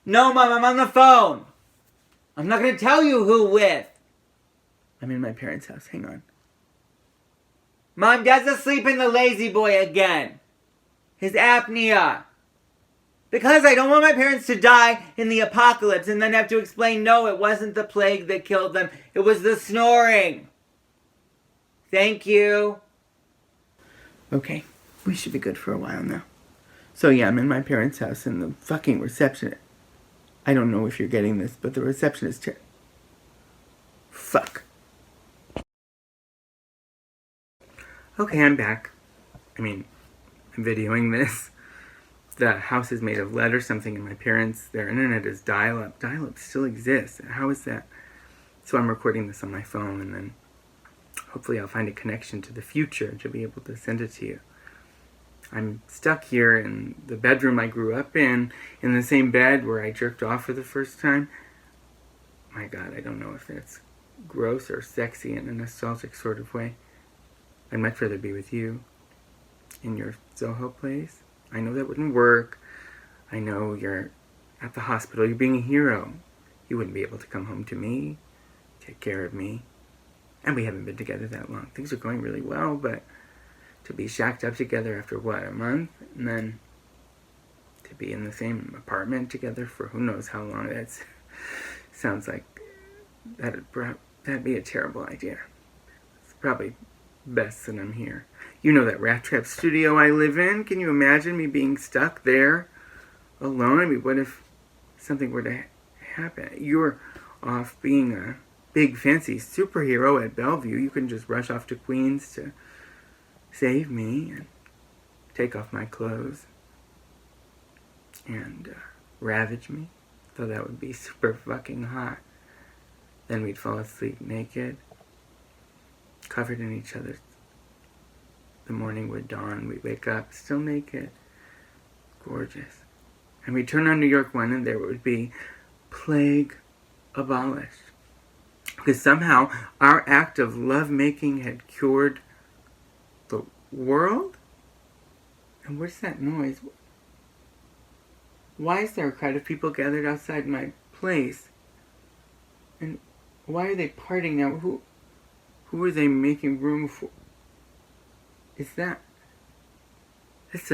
No, Mom, I'm on the phone. I'm not gonna tell you who with. I'm in my parents' house. Hang on. Mom, Dad's asleep in the lazy boy again. His apnea. Because I don't want my parents to die in the apocalypse and then have to explain, no, it wasn't the plague that killed them. It was the snoring. Thank you. Okay, we should be good for a while now. So yeah, I'm in my parents' house and the fucking receptionist. I don't know if you're getting this, but the receptionist... Fuck. Okay, I'm back. I mean, I'm videoing this. The house is made of lead or something, and my parents, their internet is dial-up. Dial-up still exists. How is that? So I'm recording this on my phone, and then hopefully I'll find a connection to the future to be able to send it to you. I'm stuck here in the bedroom I grew up in the same bed where I jerked off for the first time. My God, I don't know if that's gross or sexy in a nostalgic sort of way. I'd much rather be with you in your Soho place. I know that wouldn't work. I know you're at the hospital. You're being a hero. You wouldn't be able to come home to me, take care of me. And we haven't been together that long. Things are going really well, but to be shacked up together after, what, a month? And then to be in the same apartment together for who knows how long. That sounds like that'd be a terrible idea. It's probably best that I'm here. You know that rat trap studio I live in? Can you imagine me being stuck there alone? I mean, what if something were to happen? You're off being a big fancy superhero at Bellevue. You can just rush off to Queens to save me and take off my clothes and ravage me. Though that would be super fucking hot. Then we'd fall asleep naked, covered in each other's. The morning would dawn. We'd wake up still naked. Gorgeous. And we'd turn on New York One and there would be plague abolished. Because somehow our act of lovemaking had cured the world? And what's that noise? Why is there a crowd of people gathered outside my place? And why are they partying now? Who are they making room for? It's the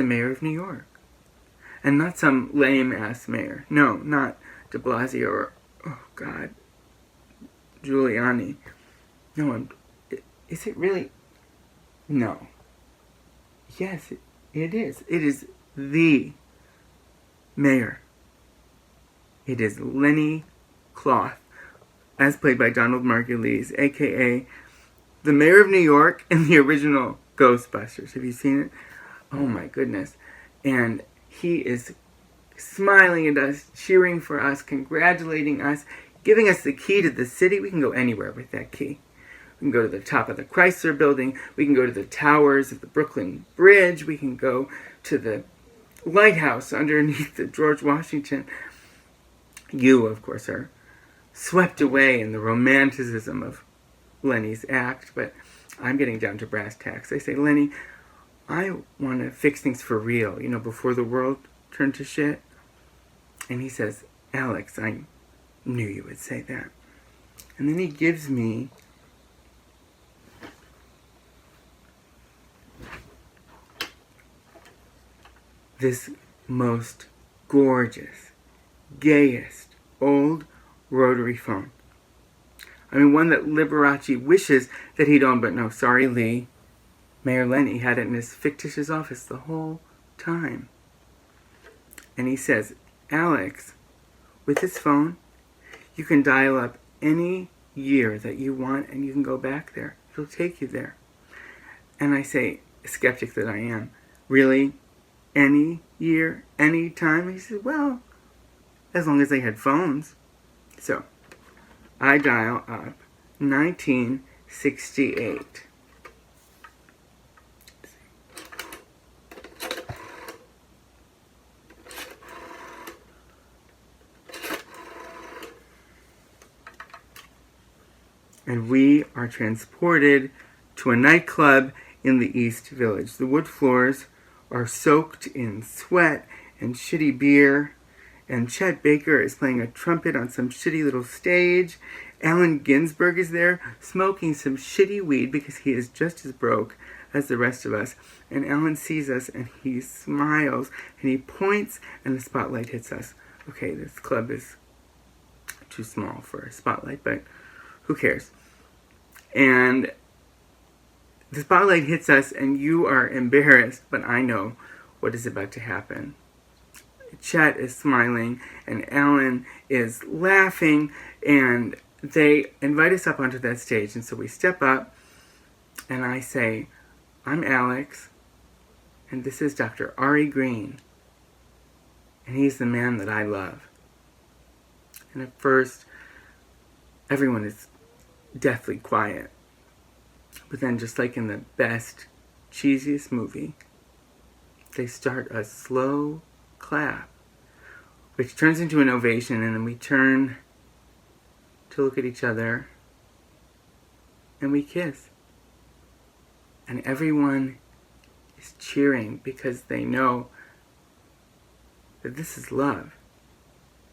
mayor of New York. And not some lame-ass mayor. No, not de Blasio or, oh God, Giuliani. No, is it really? No. Yes, it is. It is the mayor. It is Lenny Cloth, as played by Donald Margulies, a.k.a. the mayor of New York in the original Ghostbusters. Have you seen it? Oh my goodness. And he is smiling at us, cheering for us, congratulating us, giving us the key to the city. We can go anywhere with that key. We can go to the top of the Chrysler Building. We can go to the towers of the Brooklyn Bridge. We can go to the lighthouse underneath the George Washington. You, of course, are swept away in the romanticism of Lenny's act, but I'm getting down to brass tacks. I say, Lenny, I want to fix things for real, before the world turned to shit. And he says, Alex, I knew you would say that. And then he gives me this most gorgeous, gayest, old rotary phone. I mean, one that Liberace wishes that he'd own, but no, sorry, Lee. Mayor Lenny had it in his fictitious office the whole time. And he says, Alex, with this phone, you can dial up any year that you want and you can go back there. It'll take you there. And I say, skeptic that I am, really? Any year, any time? And he said, well, as long as they had phones. So, I dial up 1968. And we are transported to a nightclub in the East Village. The wood floors are soaked in sweat and shitty beer, And Chet Baker is playing a trumpet on some shitty little stage. Allen Ginsberg is there smoking some shitty weed because he is just as broke as the rest of us. And Allen sees us and he smiles and he points and the spotlight hits us. Okay, this club is too small for a spotlight, but who cares? And the spotlight hits us and you are embarrassed, but I know what is about to happen. Chet is smiling and Allen is laughing, and they invite us up onto that stage. And so we step up and I say, I'm Alex and this is Dr. Ari Green and he's the man that I love. And at first everyone is deathly quiet, but then just like in the best, cheesiest movie, they start a slow clap, which turns into an ovation, and then we turn to look at each other, and we kiss. And everyone is cheering because they know that this is love.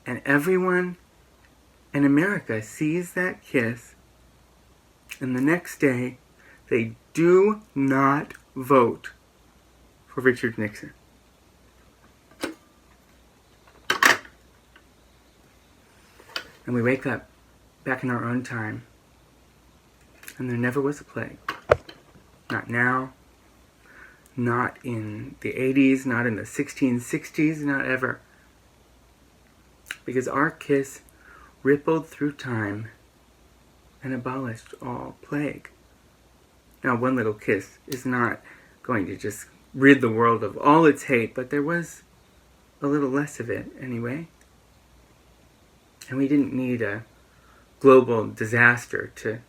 And everyone in America sees that kiss, and the next day, they do not vote for Richard Nixon. And we wake up back in our own time, and there never was a plague. Not now, not in the 80s, not in the 1660s, not ever. Because our kiss rippled through time and abolished all plague. Now, one little kiss is not going to just rid the world of all its hate, but there was a little less of it anyway. And we didn't need a global disaster to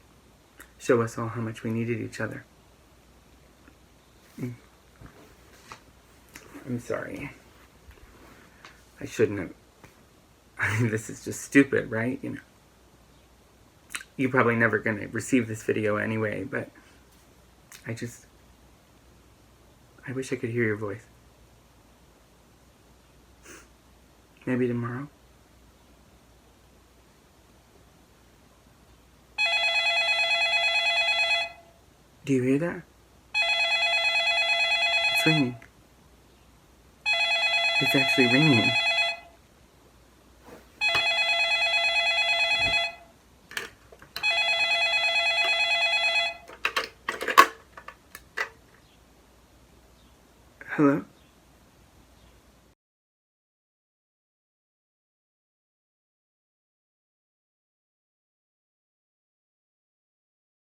show us all how much we needed each other. I'm sorry. I shouldn't have. I mean, this is just stupid, right? You know. You're probably never going to receive this video anyway, but I wish I could hear your voice. Maybe tomorrow. Do you hear that? It's ringing. It's actually ringing. Hello?